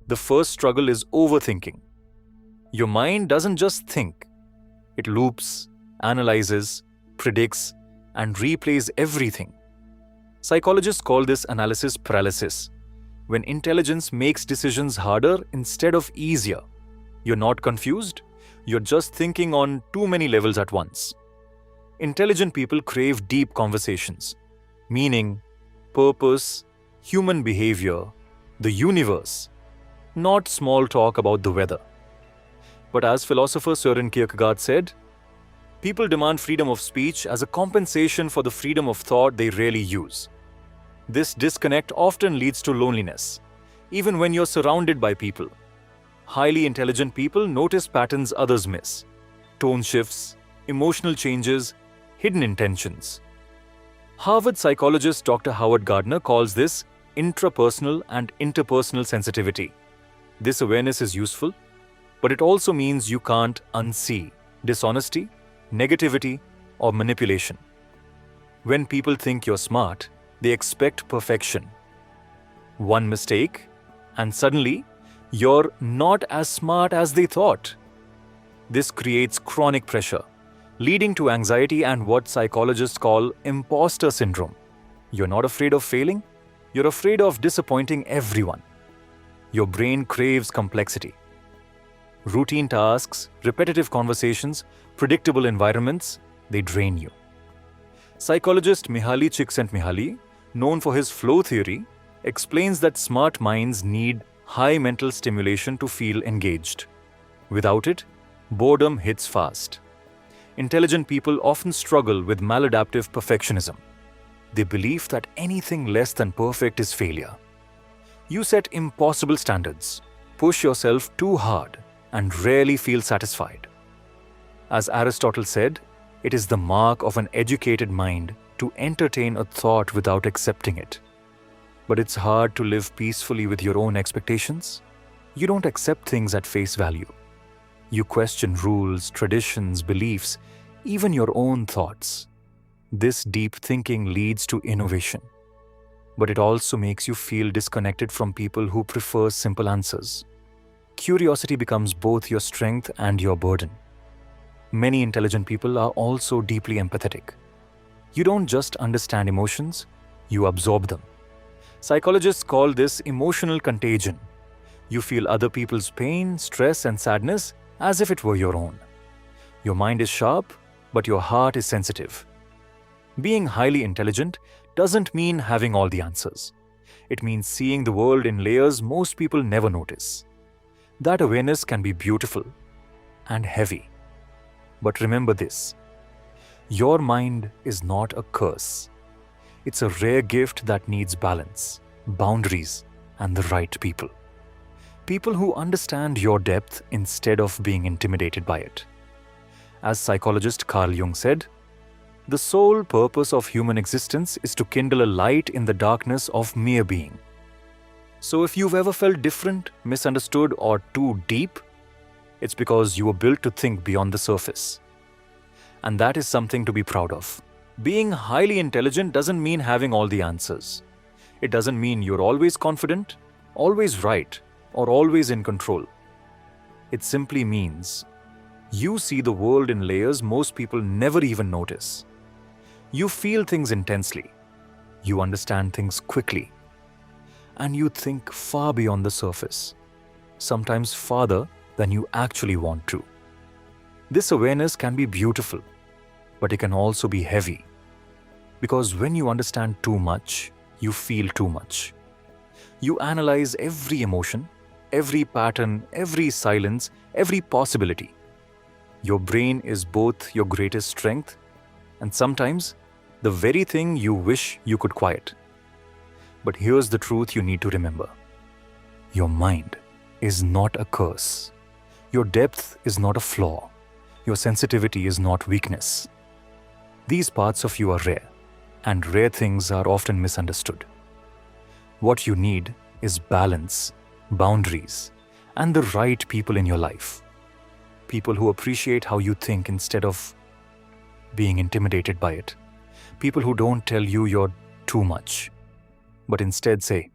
The first struggle is overthinking. Your mind doesn't just think, it loops, analyzes, predicts, and replays everything. Psychologists call this analysis paralysis, when intelligence makes decisions harder instead of easier. You're not confused, you're just thinking on too many levels at once. Intelligent people crave deep conversations, meaning, purpose, human behavior, the universe, not small talk about the weather. But as philosopher Søren Kierkegaard said, people demand freedom of speech as a compensation for the freedom of thought they rarely use. This disconnect often leads to loneliness, even when you're surrounded by people. Highly intelligent people notice patterns others miss: tone shifts, emotional changes, hidden intentions. Harvard psychologist Dr. Howard Gardner calls this intrapersonal and interpersonal sensitivity. This awareness is useful, but it also means you can't unsee dishonesty, negativity, or manipulation. When people think you're smart, they expect perfection. One mistake, and suddenly, you're not as smart as they thought. This creates chronic pressure, leading to anxiety and what psychologists call imposter syndrome. You're not afraid of failing, you're afraid of disappointing everyone. Your brain craves complexity. Routine tasks, repetitive conversations, predictable environments, they drain you. Psychologist Mihaly Csikszentmihalyi, known for his flow theory, explains that smart minds need high mental stimulation to feel engaged. Without it, boredom hits fast. Intelligent people often struggle with maladaptive perfectionism. They believe that anything less than perfect is failure. You set impossible standards, push yourself too hard, and rarely feel satisfied. As Aristotle said, it is the mark of an educated mind to entertain a thought without accepting it. But it's hard to live peacefully with your own expectations. You don't accept things at face value. You question rules, traditions, beliefs, even your own thoughts. This deep thinking leads to innovation. But it also makes you feel disconnected from people who prefer simple answers. Curiosity becomes both your strength and your burden. Many intelligent people are also deeply empathetic. You don't just understand emotions, you absorb them. Psychologists call this emotional contagion. You feel other people's pain, stress, and sadness as if it were your own. Your mind is sharp, but your heart is sensitive. Being highly intelligent doesn't mean having all the answers. It means seeing the world in layers most people never notice. That awareness can be beautiful and heavy. But remember this: your mind is not a curse. It's a rare gift that needs balance, boundaries, and the right people. People who understand your depth instead of being intimidated by it. As psychologist Carl Jung said, the sole purpose of human existence is to kindle a light in the darkness of mere being. So if you've ever felt different, misunderstood, or too deep, it's because you were built to think beyond the surface. And that is something to be proud of. Being highly intelligent doesn't mean having all the answers. It doesn't mean you're always confident, always right, or always in control. It simply means you see the world in layers most people never even notice. You feel things intensely. You understand things quickly. And you think far beyond the surface, sometimes farther than you actually want to. This awareness can be beautiful, but it can also be heavy. Because when you understand too much, you feel too much. You analyze every emotion, every pattern, every silence, every possibility. Your brain is both your greatest strength and sometimes the very thing you wish you could quiet. But here's the truth you need to remember. Your mind is not a curse. Your depth is not a flaw. Your sensitivity is not weakness. These parts of you are rare, and rare things are often misunderstood. What you need is balance, boundaries, and the right people in your life. People who appreciate how you think instead of being intimidated by it. People who don't tell you you're too much, but instead say,